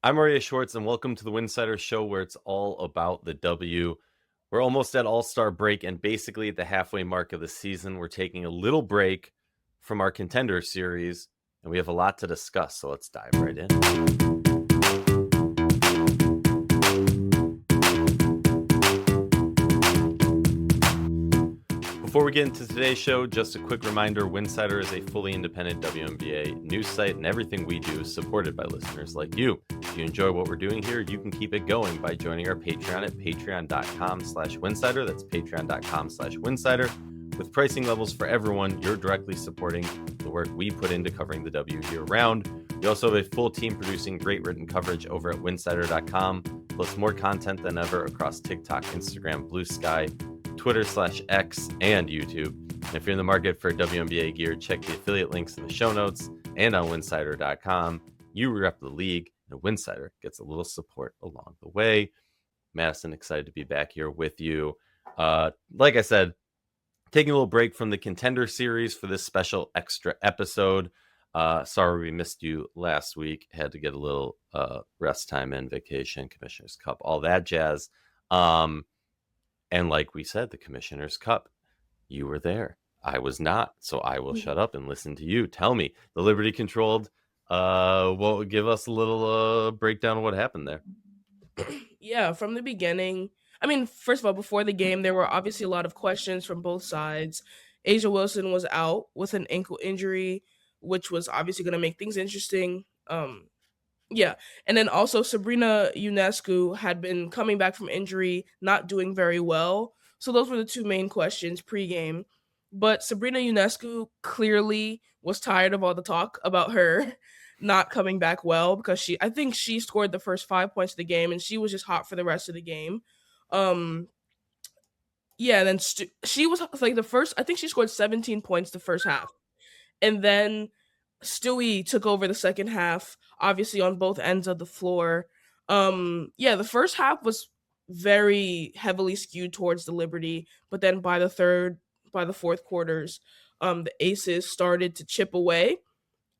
I'm Aryeh Schwartz, and welcome to the Winsidr Show, where it's all about the W. We're almost at All-Star break, and basically at the halfway mark of the season, we're taking a little break from our contender series, and we have a lot to discuss, so let's dive right in. Before we get into today's show, just a quick reminder, Winsidr is a fully independent WNBA news site, and everything we do is supported by listeners like you. If you enjoy what we're doing here, you can keep it going by joining our Patreon at patreon.com/Winsidr. That's patreon.com/Winsidr. With pricing levels for everyone, you're directly supporting the work we put into covering the W year-round. We also have a full team producing great written coverage over at winsidr.com, plus more content than ever across TikTok, Instagram, Blue Sky, Twitter/X, and YouTube. And if you're in the market for WNBA gear, check the affiliate links in the show notes and on winsidr.com. You rep the league, and Winsidr gets a little support along the way. Madisyn, excited to be back here with you. Like I said, taking a little break from the contender series for this special extra episode. Sorry we missed you last week. Had to get a little rest time in, vacation, Commissioner's Cup, all that jazz. And like we said, the Commissioner's Cup, you were there. I was not, so I will shut up and listen to you. Tell me, the Liberty controlled. Well, give us a little breakdown of what happened there. Yeah, from the beginning. I mean, first of all, before the game, there were obviously a lot of questions from both sides. Asia Wilson was out with an ankle injury, which was obviously going to make things interesting. Yeah, and then also Sabrina Ionescu had been coming back from injury, not doing very well. So those were the two main questions pregame. But Sabrina Ionescu clearly was tired of all the talk about her not coming back well because I think she scored the first 5 points of the game and she was just hot for the rest of the game. Um, yeah, and then she was like the first. I think she scored 17 points the first half, and then Stewie took over the second half, obviously on both ends of the floor. Yeah, the first half was very heavily skewed towards the Liberty, but then by the fourth quarters, the Aces started to chip away,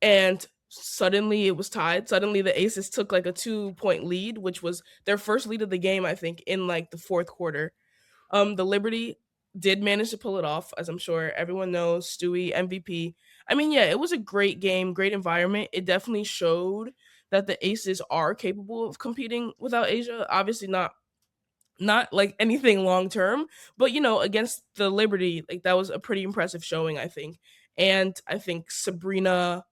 and suddenly it was tied. Suddenly the Aces took like a 2-point lead, which was their first lead of the game, I think, in like the fourth quarter. The Liberty did manage to pull it off, as I'm sure everyone knows. Stewie MVP. I mean, yeah, it was a great game, great environment. It definitely showed that the Aces are capable of competing without Asia. Obviously, not like anything long term, but against the Liberty, like that was a pretty impressive showing, I think. And I think Sabrina,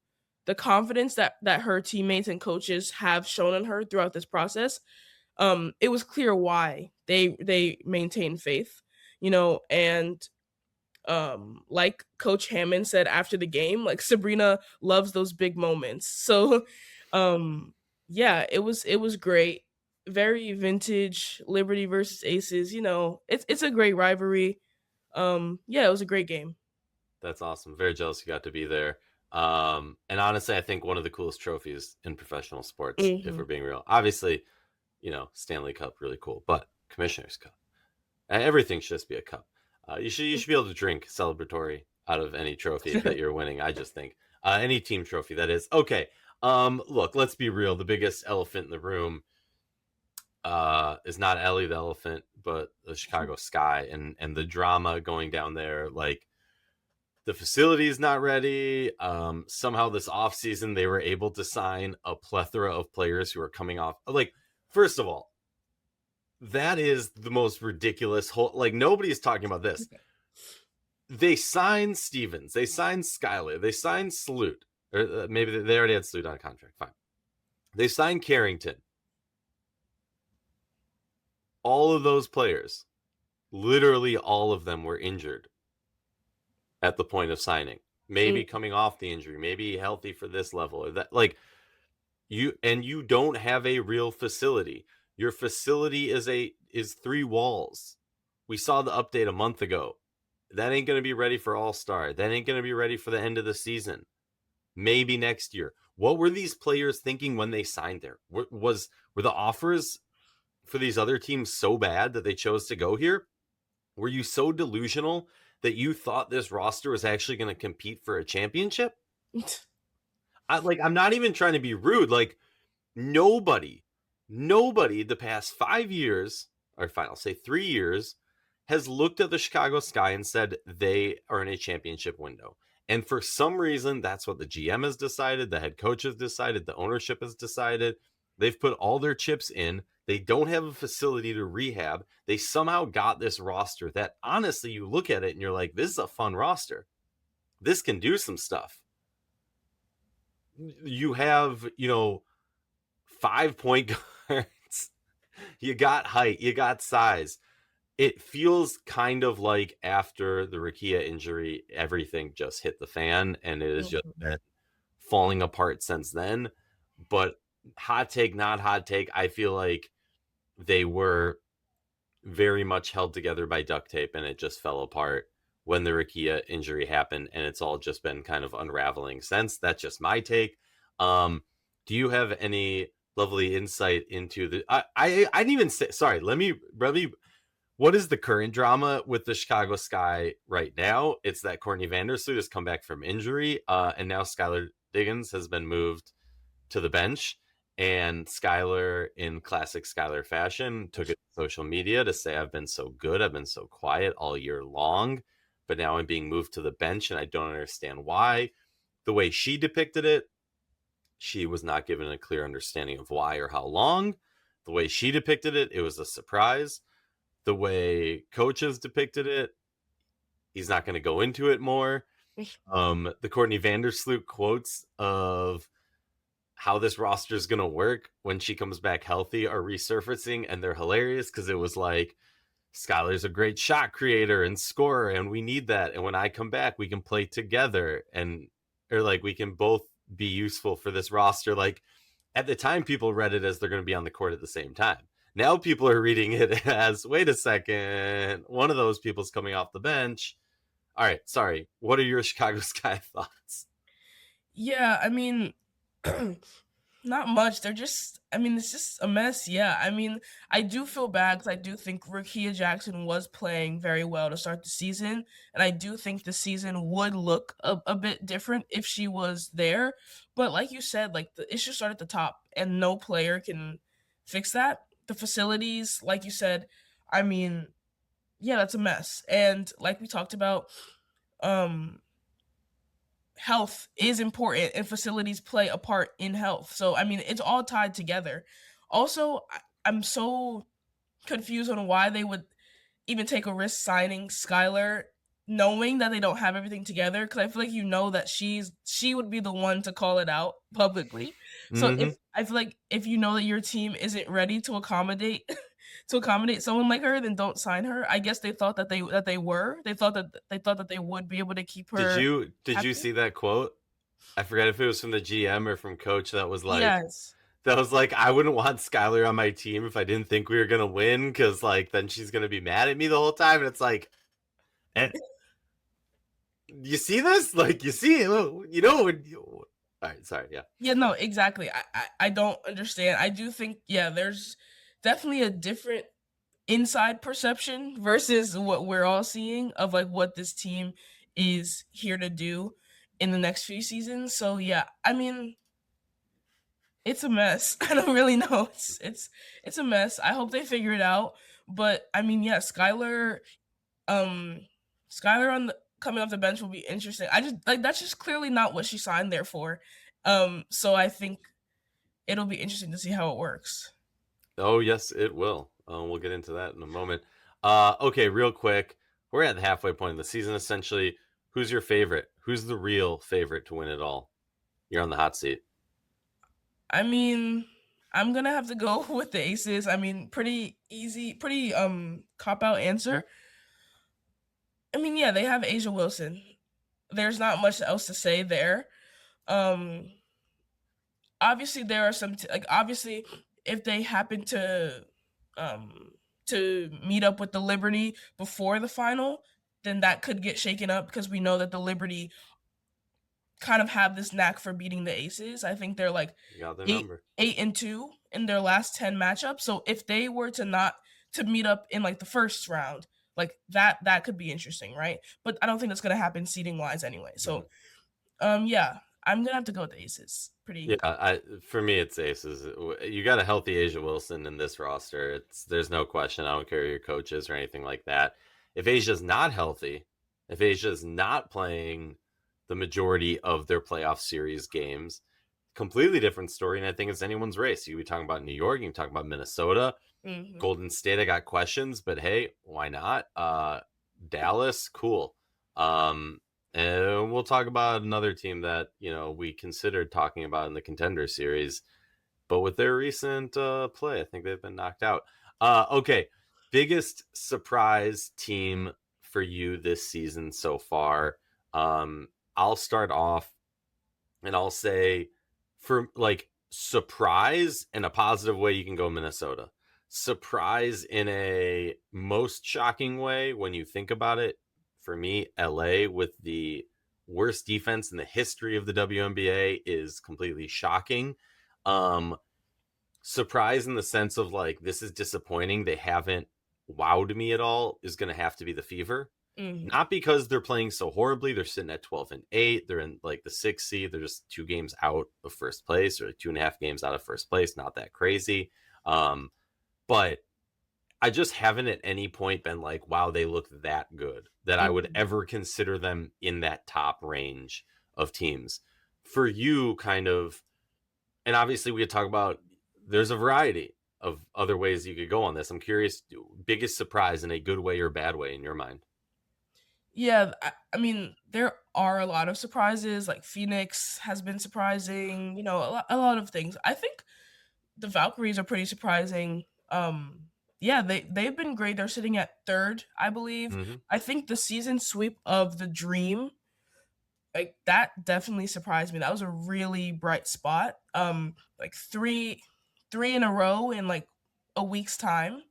the confidence that her teammates and coaches have shown in her throughout this process, it was clear why they maintain faith, and like Coach Hammond said after the game, like Sabrina loves those big moments. So yeah, it was great. Very vintage Liberty versus Aces, it's a great rivalry. Yeah, it was a great game. That's awesome. Very jealous you got to be there. And honestly, I think one of the coolest trophies in professional sports, if we're being real. Obviously, Stanley Cup, really cool, but Commissioner's Cup, everything should just be a cup. You should be able to drink celebratory out of any trophy that you're winning. I just think any team trophy that is okay. Look, let's be real. The biggest elephant in the room is not Ellie the elephant, but the Chicago Sky and the drama going down there. Like, the facility is not ready. Somehow this offseason they were able to sign a plethora of players who are coming off. Like, first of all, that is the most ridiculous whole. Like, nobody's talking about this. They signed Stevens. They signed Skyler. They signed Sloot. Or maybe they already had Sloot on contract. Fine. They signed Carrington. All of those players, literally all of them, were injured at the point of signing. Maybe coming off the injury, maybe healthy for this level or that. Like, you don't have a real facility. Your facility is 3 walls. We saw the update a month ago. That ain't going to be ready for All-Star. That ain't going to be ready for the end of the season. Maybe next year. What were these players thinking when they signed there? Were the offers for these other teams so bad that they chose to go here? Were you so delusional that you thought this roster was actually going to compete for a championship? I'm not even trying to be rude. Like, Nobody, nobody the past 5 years, or fine, I'll say 3 years, has looked at the Chicago Sky and said they are in a championship window. And for some reason, that's what the GM has decided, the head coach has decided, the ownership has decided. They've put all their chips in. They don't have a facility to rehab. They somehow got this roster that honestly, you look at it and you're like, this is a fun roster. This can do some stuff. You have, 5 point guards. You got height, you got size. It feels kind of like after the Rakia injury, everything just hit the fan, and it has just been falling apart since then. But hot take, not hot take, I feel like they were very much held together by duct tape, and it just fell apart when the Rakia injury happened, and it's all just been kind of unraveling since. That's just my take. Do you have any lovely insight into the? I didn't even say. Sorry, let me. What is the current drama with the Chicago Sky right now? It's that Courtney Vandersloot has come back from injury, and now Skylar Diggins has been moved to the bench. And Skylar, in classic Skylar fashion, took it to social media to say, I've been so good, I've been so quiet all year long, but now I'm being moved to the bench, and I don't understand why. The way she depicted it, she was not given a clear understanding of why or how long. The way she depicted it, it was a surprise. The way coaches depicted it, he's not going to go into it more. The Courtney Vandersloot quotes of how this roster is going to work when she comes back healthy are resurfacing, and they're hilarious because it was like, Skylar's a great shot creator and scorer, and we need that. And when I come back, we can play together, or like we can both be useful for this roster. Like at the time, people read it as they're going to be on the court at the same time. Now people are reading it as, wait a second, one of those people's coming off the bench. All right, sorry. What are your Chicago Sky thoughts? Yeah, I mean, not much. It's just a mess. Yeah, I mean, I do feel bad because I do think Rakia Jackson was playing very well to start the season, and I do think the season would look a bit different if she was there. But like you said, like the issue started at the top, and no player can fix that. The facilities, like you said, I mean, yeah, that's a mess. And like we talked about, um, health is important and facilities play a part in health. So, I mean, it's all tied together. Also, I'm so confused on why they would even take a risk signing Skylar knowing that they don't have everything together, because I feel like that she would be the one to call it out publicly. So if I feel like if you know that your team isn't ready to accommodate someone like her, then don't sign her. I guess they thought that they were. They thought that they would be able to keep her. Did you see that quote? I forget if it was from the GM or from coach that was like, Yes. That was like, I wouldn't want Skylar on my team if I didn't think we were gonna win, because like then she's gonna be mad at me the whole time. And it's like, and you see this? Like you see, all right, sorry, yeah. Yeah, no, exactly. I don't understand. I do think, yeah, there's definitely a different inside perception versus what we're all seeing of like what this team is here to do in the next few seasons. So yeah, I mean, it's a mess. I don't really know. It's a mess. I hope they figure it out. But I mean, yeah, Skylar on the coming off the bench will be interesting. I just like that's just clearly not what she signed there for. So I think it'll be interesting to see how it works. Oh yes, it will. We'll get into that in a moment. Okay, real quick, we're at the halfway point of the season. Essentially, who's your favorite? Who's the real favorite to win it all? You're on the hot seat. I mean, I'm gonna have to go with the Aces. I mean, pretty easy, pretty cop out answer. I mean, yeah, they have Asia Wilson. There's not much else to say there. Um, Obviously there are some obviously if they happen to meet up with the Liberty before the final, then that could get shaken up because we know that the Liberty kind of have this knack for beating the Aces. I think they're like 8-2 in their last 10 matchups. So if they were to meet up in like the first round, like that could be interesting, right? But I don't think that's gonna happen seeding wise anyway. So yeah, I'm gonna have to go with the Aces. Yeah, for me it's Aces. You got a healthy Asia Wilson in this roster. There's no question. I don't care who your coach is or anything like that. If Asia's not healthy, if Asia's not playing the majority of their playoff series games, completely different story. And I think it's anyone's race. You can be talking about New York, you can talk about Minnesota, Golden State. I got questions, but hey, why not? Dallas, cool. And we'll talk about another team that, we considered talking about in the contender series, but with their recent play, I think they've been knocked out. Okay. Biggest surprise team for you this season so far. I'll start off and I'll say, for like surprise in a positive way, you can go Minnesota. Surprise in a most shocking way when you think about it, for me, LA with the worst defense in the history of the WNBA is completely shocking. Surprise in the sense of like, this is disappointing, they haven't wowed me at all, is going to have to be the Fever. Not because they're playing so horribly. They're sitting at 12-8. They're in like the 6th seed. They're just 2 games out of first place, or 2.5 games out of first place. Not that crazy. But I just haven't at any point been like, wow, they look that good that I would ever consider them in that top range of teams. For you, kind of, and obviously we could talk about, there's a variety of other ways you could go on this. I'm curious, biggest surprise in a good way or bad way in your mind? Yeah, I mean, there are a lot of surprises. Like Phoenix has been surprising. A lot of things. I think the Valkyries are pretty surprising. Yeah, they've been great. They're sitting at third, I believe. I think the season sweep of the Dream, like that, definitely surprised me. That was a really bright spot. Like three in a row in like a week's time.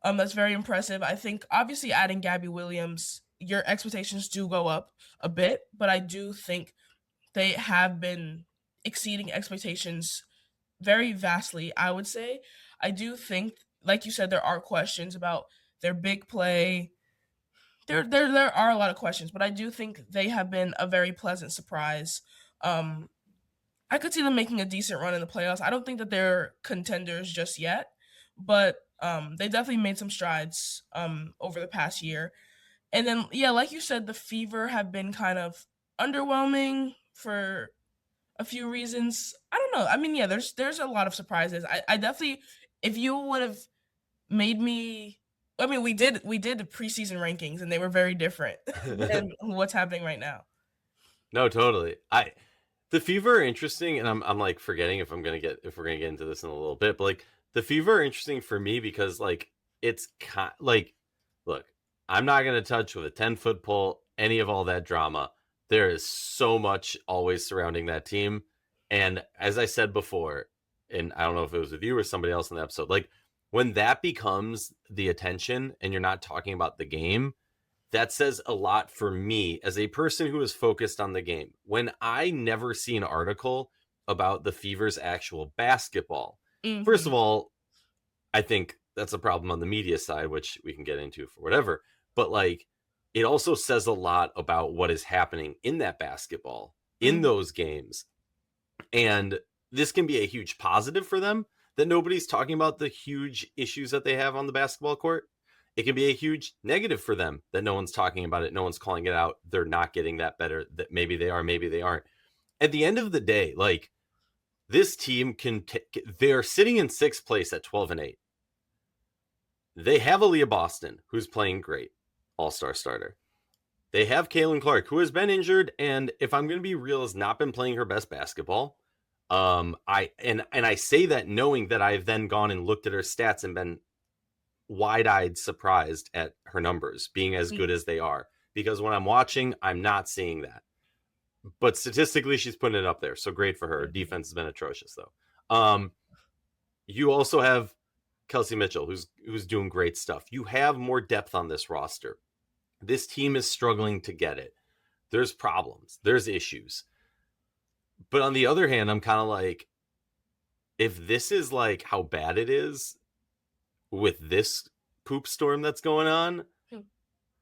That's very impressive. I think obviously adding Gabby Williams, your expectations do go up a bit, but I do think they have been exceeding expectations very vastly, I would say. I do think, like you said, there are questions about their big play. There are a lot of questions, but I do think they have been a very pleasant surprise. Um, I could see them making a decent run in the playoffs. I don't think that they're contenders just yet, but they definitely made some strides over the past year. And then, yeah, like you said, the Fever have been kind of underwhelming for a few reasons. I don't know. I mean, yeah, there's a lot of surprises. I definitely, if you would have made me, I mean, we did the preseason rankings and they were very different than what's happening right now. No, totally. The Fever are interesting, and I'm like forgetting if we're gonna get into this in a little bit, but like the Fever are interesting for me because like it's like, look, I'm not gonna touch with a 10-foot pole any of all that drama. There is so much always surrounding that team, and as I said before, and I don't know if it was with you or somebody else in the episode, like when that becomes the attention and you're not talking about the game, that says a lot for me as a person who is focused on the game. When I never see an article about the Fever's actual basketball, first of all, I think that's a problem on the media side, which we can get into for whatever. But like, it also says a lot about what is happening in that basketball, in those games. And this can be a huge positive for them that nobody's talking about the huge issues that they have on the basketball court. It can be a huge negative for them that no one's talking about it. No one's calling it out. They're not getting that better. That maybe they are, maybe they aren't. At the end of the day, like this team they're sitting in 6th place at 12-8. They have Aaliyah Boston, who's playing great, all-star starter. They have Caitlin Clark, who has been injured, and if I'm going to be real, has not been playing her best basketball. I say that knowing that I've then gone and looked at her stats and been wide-eyed surprised at her numbers being as good as they are, because when I'm watching, I'm not seeing that. But statistically, she's putting it up there, so great for her. Defense has been atrocious, though. You also have Kelsey Mitchell, who's doing great stuff. You have more depth on this roster. This team is struggling to get it. There's problems. There's issues. But on the other hand, I'm kind of like, if this is like how bad it is with this poop storm that's going on,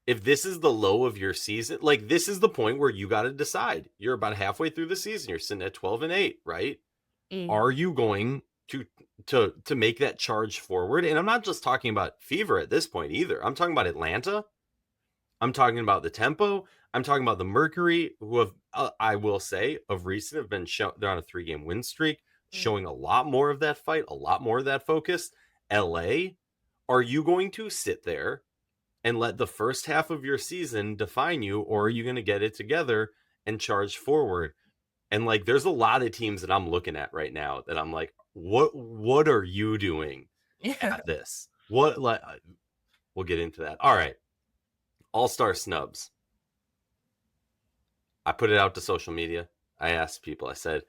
if this is the low of your season, like this is the point where you got to decide. You're about halfway through the season. You're sitting at 12-8, right? Are you going to make that charge forward? And I'm not just talking about Fever at this point either. I'm talking about Atlanta. I'm talking about the Tempo. I'm talking about the Mercury, who have, I will say, of recent have been they're on a 3-game win streak, showing a lot more of that fight, a lot more of that focus. LA, are you going to sit there and let the first half of your season define you, or are you going to get it together and charge forward? And like, there's a lot of teams that I'm looking at right now that I'm like, what are you doing at this? What, like, we'll get into that. All right. All-Star snubs. I put it out to social media. I asked people, I said,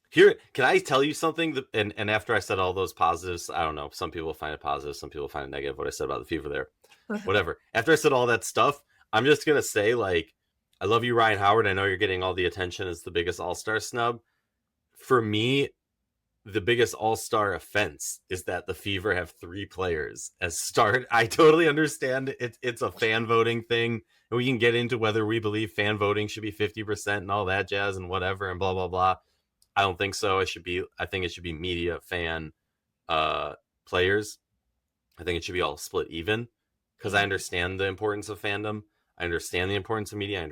here, can I tell you something? And after I said all those positives, I don't know, some people find it positive, some people find it negative, what I said about the Fever there. Whatever. After I said all that stuff, I'm just going to say, like, I love you, Ryan Howard. I know you're getting all the attention as the biggest all-star snub. For me, the biggest all-star offense is that the Fever have 3 players as start. I totally understand it's a fan voting thing, and we can get into whether we believe fan voting should be 50% and all that jazz and whatever and blah, blah, blah. I don't think so. I think it should be media, fan, players. I think it should be all split even, because I understand the importance of fandom. I understand the importance of media.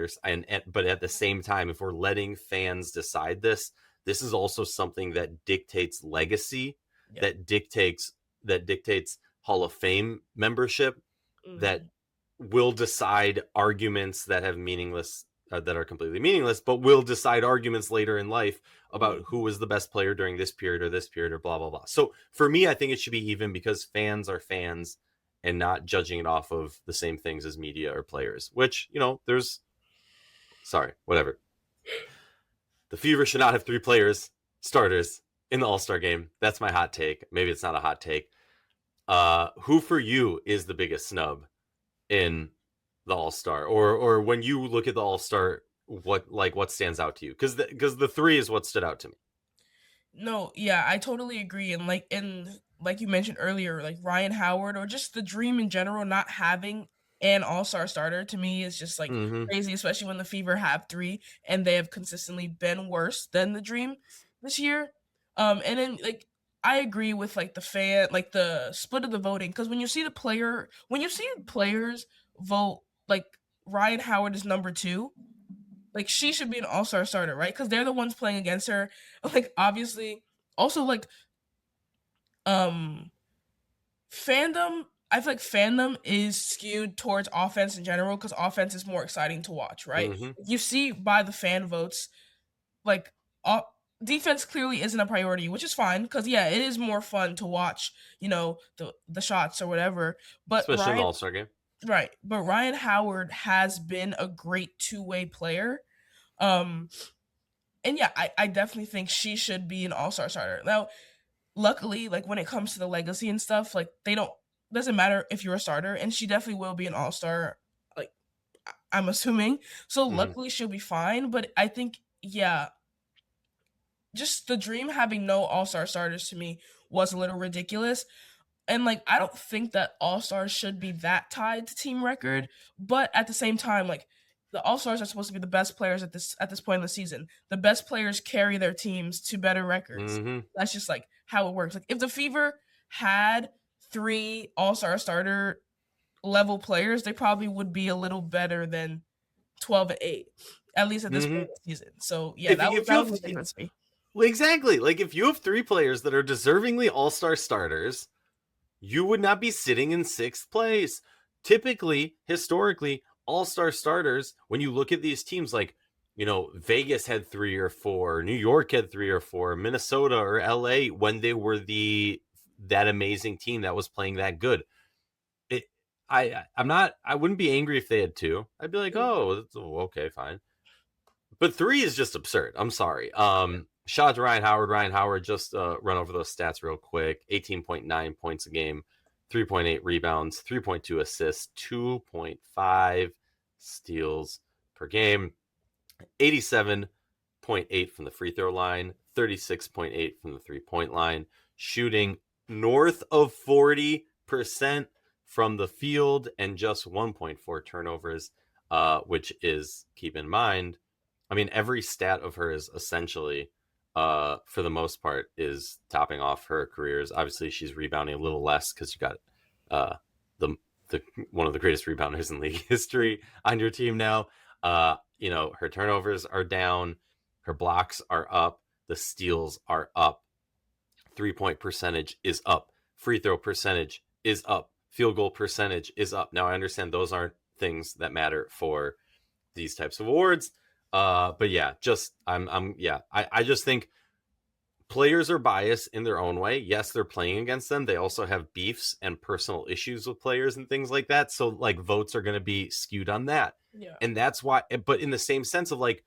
But at the same time, if we're letting fans decide this is also something that dictates legacy, that dictates Hall of Fame membership, that will decide arguments that have meaningless, that are completely meaningless, but will decide arguments later in life about who was the best player during this period or blah, blah, blah. So for me, I think it should be even, because fans are fans and not judging it off of the same things as media or players, which, whatever. The Fever should not have 3 players, starters, in the All-Star game. That's my hot take. Maybe it's not a hot take. Who for you is the biggest snub in the All-Star? Or when you look at the All-Star, what stands out to you? Because the 3 is what stood out to me. No, yeah, I totally agree. And like you mentioned earlier, like Ryan Howard, or just the Dream in general, not having an all-star starter, to me is just like crazy, especially when the Fever have 3 and they have consistently been worse than the Dream this year. And then like I agree with like the fan, like the split of the voting, because when you see players vote like Ryan Howard is number 2, like she should be an all-star starter, right? Because they're the ones playing against her. Like obviously, also like fandom. I feel like fandom is skewed towards offense in general, because offense is more exciting to watch, right? You see by the fan votes, like defense clearly isn't a priority, which is fine, because it is more fun to watch, the shots or whatever. But especially in the All-Star game. Right. But Ryan Howard has been a great two-way player. And I definitely think she should be an all-star starter. Now, luckily, like when it comes to the legacy and stuff, like doesn't matter if you're a starter, and she definitely will be an all-star, like I'm assuming. So luckily she'll be fine. But I think, just the Dream having no all-star starters to me was a little ridiculous. And like I don't think that all-stars should be that tied to team record, but at the same time, like the all-stars are supposed to be the best players at this point in the season. The best players carry their teams to better records. That's just like how it works. Like if the Fever had 3 all-star starter level players, they probably would be a little better than 12-8, at least at this point in the season. So that was the difference to me. Well, exactly. Like if you have 3 players that are deservingly all-star starters, you would not be sitting in 6th place. Typically, historically, all-star starters, when you look at these teams, like, Vegas had 3 or 4, New York had 3 or 4, Minnesota or LA, when they were that amazing team that was playing that good. I wouldn't be angry if they had 2. I'd be like, oh, okay, fine. But 3 is just absurd. I'm sorry. Shout out to Ryan Howard. Ryan Howard, just run over those stats real quick. 18.9 points a game, 3.8 rebounds, 3.2 assists, 2.5 steals per game, 87.8 from the free throw line, 36.8 from the 3-point line, shooting north of 40%, from the field and just 1.4 turnovers, which is, keep in mind, I mean, every stat of hers essentially, for the most part, is topping off her careers. Obviously, she's rebounding a little less because you got the one of the greatest rebounders in league history on your team now. Her turnovers are down, her blocks are up, the steals are up, 3-point percentage is up, free throw percentage is up, field goal percentage is up. Now, I understand those aren't things that matter for these types of awards. But yeah, I just think players are biased in their own way. Yes, they're playing against them. They also have beefs and personal issues with players and things like that. So like votes are going to be skewed on that. Yeah. And that's why, but in the same sense of like,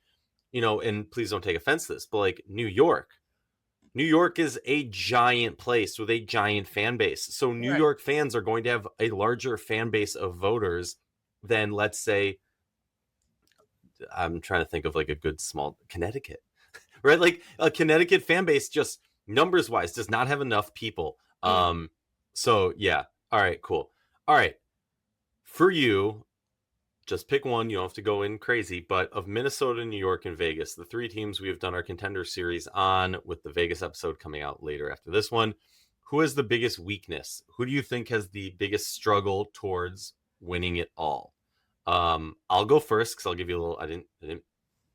and please don't take offense to this, but like New York is a giant place with a giant fan base. So New York fans are going to have a larger fan base of voters than, let's say, I'm trying to think of like a good small Connecticut, right? Like a Connecticut fan base, just numbers wise, does not have enough people. So yeah. All right, cool. All right. For you, just pick one. You don't have to go in crazy, but of Minnesota, New York, and Vegas, the three teams we have done our contender series on, with the Vegas episode coming out later after this one, who has the biggest weakness? Who do you think has the biggest struggle towards winning it all? I'll go first because I'll give you a little. I didn't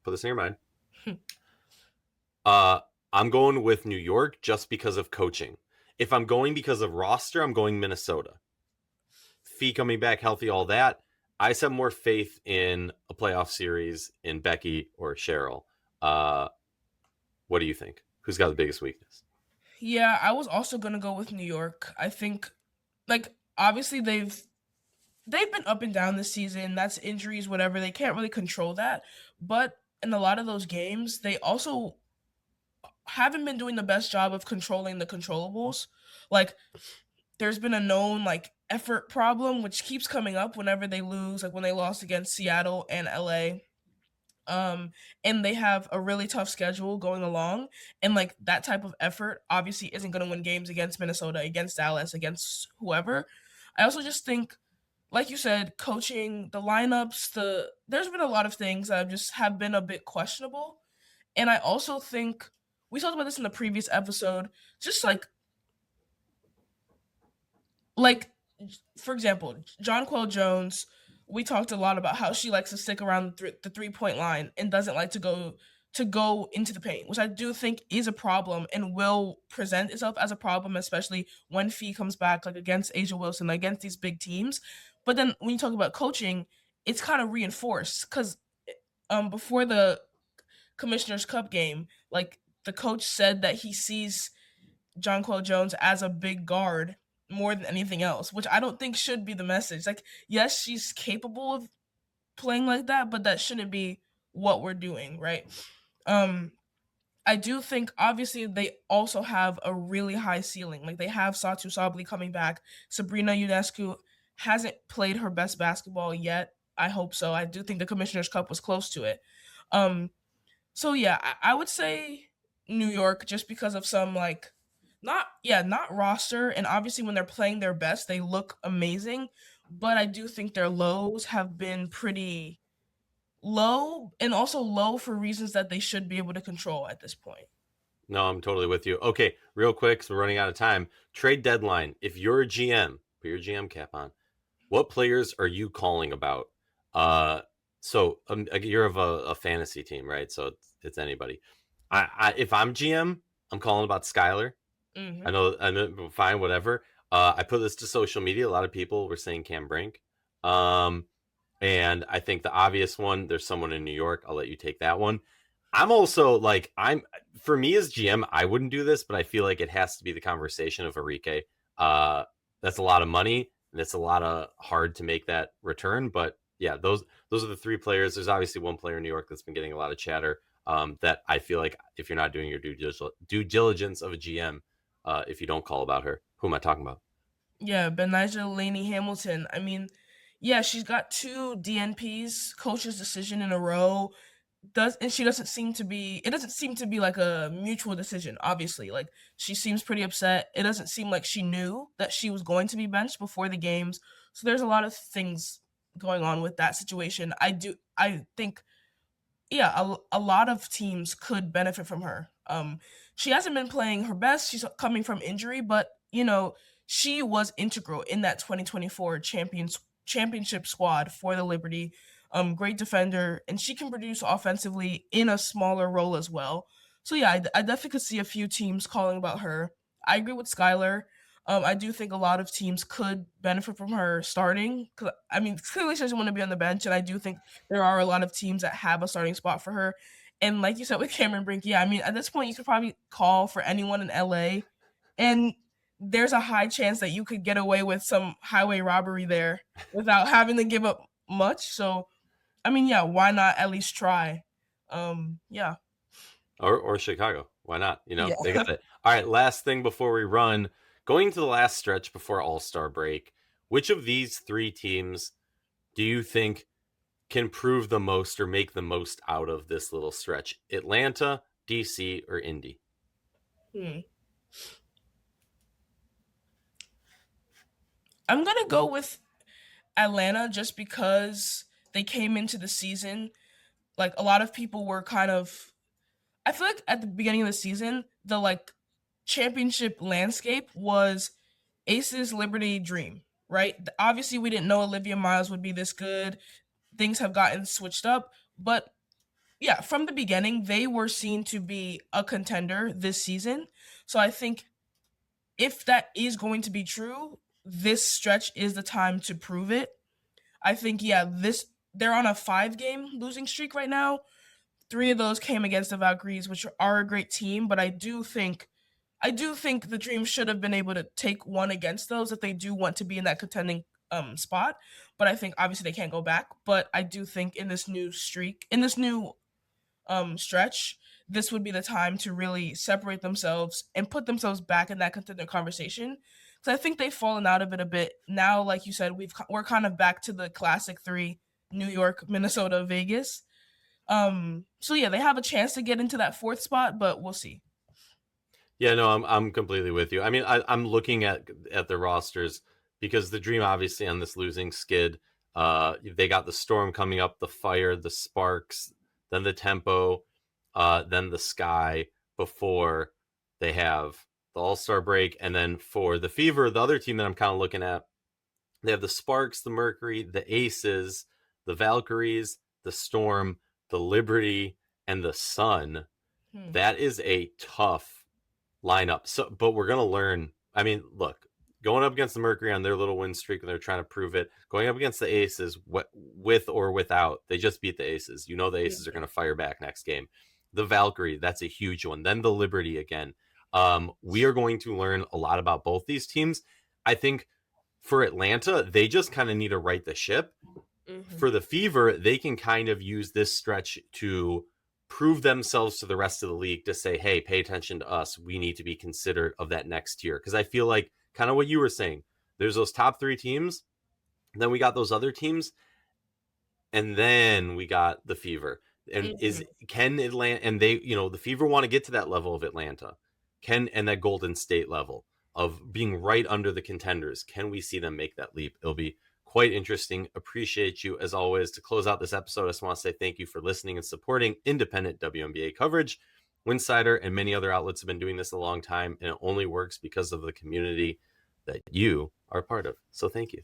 put this in your mind. I'm going with New York just because of coaching. If I'm going because of roster, I'm going Minnesota. Fee coming back healthy, all that. I just have more faith in a playoff series in Becky or Cheryl. What do you think? Who's got the biggest weakness? Yeah, I was also gonna go with New York. I think, like, obviously they've been up and down this season. That's injuries, whatever. They can't really control that. But in a lot of those games, they also haven't been doing the best job of controlling the controllables. Like, there's been a known like effort problem which keeps coming up whenever they lose, like when they lost against Seattle and LA. And they have a really tough schedule going along, and like that type of effort obviously isn't going to win games against Minnesota, against Dallas, against whoever. I also just think, like you said, coaching, the lineups, there's been a lot of things that just have been a bit questionable. And I also think we talked about this in the previous episode, just like for example, Jonquel Jones, we talked a lot about how she likes to stick around the 3-point line and doesn't like to go into the paint, which I do think is a problem and will present itself as a problem, especially when Fee comes back, like against Asia Wilson, against these big teams. But then when you talk about coaching, it's kind of reinforced because before the Commissioner's Cup game, like the coach said that he sees Jonquel Jones as a big guard more than anything else, which I don't think should be the message. Like, yes, she's capable of playing like that, but that shouldn't be what we're doing, right? I do think obviously they also have a really high ceiling. Like they have Satu Sabli coming back. Sabrina Ionescu hasn't played her best basketball yet. I hope so. I do think the Commissioner's Cup was close to it. So yeah, I would say New York just because of some like not roster, and obviously when they're playing their best, they look amazing, but I do think their lows have been pretty low, and also low for reasons that they should be able to control at this point. No, I'm totally with you. Okay, real quick, so we're running out of time. Trade deadline. If you're a GM, put your GM cap on. What players are you calling about? So you're of a fantasy team, right? So it's anybody. If I'm GM, I'm calling about Skylar. I know, fine, whatever. I put this to social media. A lot of people were saying Cam Brink. And I think the obvious one, there's someone in New York. I'll let you take that one. I'm also like, for me as GM, I wouldn't do this, but I feel like it has to be the conversation of Aryeh. That's a lot of money, and it's a lot of hard to make that return. But yeah, those are the three players. There's obviously one player in New York that's been getting a lot of chatter. That I feel like if you're not doing your due diligence of a GM, if you don't call about her, who am I talking about? Yeah, Benijah Laney Hamilton. I mean, yeah, she's got 2 DNPs, coach's decision in a row. she doesn't seem to be, it doesn't seem to be like a mutual decision, obviously. Like, she seems pretty upset. It doesn't seem like she knew that she was going to be benched before the games. So there's a lot of things going on with that situation. I think, yeah, a lot of teams could benefit from her. She hasn't been playing her best. She's coming from injury, but she was integral in that 2024 championship squad for the Liberty. Great defender, and she can produce offensively in a smaller role as well. So yeah, I definitely could see a few teams calling about her. I agree with Skylar. I do think a lot of teams could benefit from her starting. Cause I mean, clearly she doesn't want to be on the bench, and I do think there are a lot of teams that have a starting spot for her. And like you said with Cameron Brink, yeah, I mean, at this point, you could probably call for anyone in LA, and there's a high chance that you could get away with some highway robbery there without having to give up much. So, I mean, yeah, why not at least try? Yeah. Or Chicago. Why not? Yeah. They got it. All right, last thing before we run, going to the last stretch before All-Star break, which of these three teams do you think can prove the most or make the most out of this little stretch? Atlanta, DC, or Indy? I'm going to go with Atlanta just because they came into the season. Like, a lot of people were kind of, I feel like at the beginning of the season, the like championship landscape was Aces Liberty Dream, right? Obviously, we didn't know Olivia Miles would be this good. Things have gotten switched up, but yeah, from the beginning, they were seen to be a contender this season. So I think if that is going to be true, this stretch is the time to prove it. I think, yeah, they're on a 5-game losing streak right now. 3 of those came against the Valkyries, which are a great team, but I do think the Dream should have been able to take one against those if they do want to be in that contending spot. But I think obviously they can't go back. But I do think in this new stretch, this would be the time to really separate themselves and put themselves back in that contender conversation. Because I think they've fallen out of it a bit now. Like you said, we're kind of back to the classic 3: New York, Minnesota, Vegas. So yeah, they have a chance to get into that 4th spot, but we'll see. Yeah, no, I'm completely with you. I mean, I'm looking at the rosters because the Dream obviously on this losing skid. They got the Storm coming up, the Fire, the Sparks, then the Tempo, then the Sky before they have the All-Star break, and then for the Fever, the other team that I'm kind of looking at, they have the Sparks, the Mercury, the Aces, the Valkyries, the Storm, the Liberty, and the Sun. That is a tough lineup. So, but we're going to learn. I mean, look, going up against the Mercury on their little win streak and they're trying to prove it, going up against the Aces with or without, they just beat the Aces. The Aces are going to fire back next game. The Valkyrie, that's a huge one. Then the Liberty again. We are going to learn a lot about both these teams. I think for Atlanta, they just kind of need to right the ship. Mm-hmm. For the Fever, they can kind of use this stretch to prove themselves to the rest of the league to say, hey, pay attention to us. We need to be considerate of that next tier. Because I feel like kind of what you were saying, there's those top 3 teams, then we got those other teams, and then we got the Fever. And can Atlanta, and they, the Fever want to get to that level of Atlanta, and that Golden State level of being right under the contenders. Can we see them make that leap? It'll be quite interesting. Appreciate you as always. To close out this episode, I just want to say thank you for listening and supporting independent WNBA coverage. Winsidr and many other outlets have been doing this a long time, and it only works because of the community that you are part of. So thank you.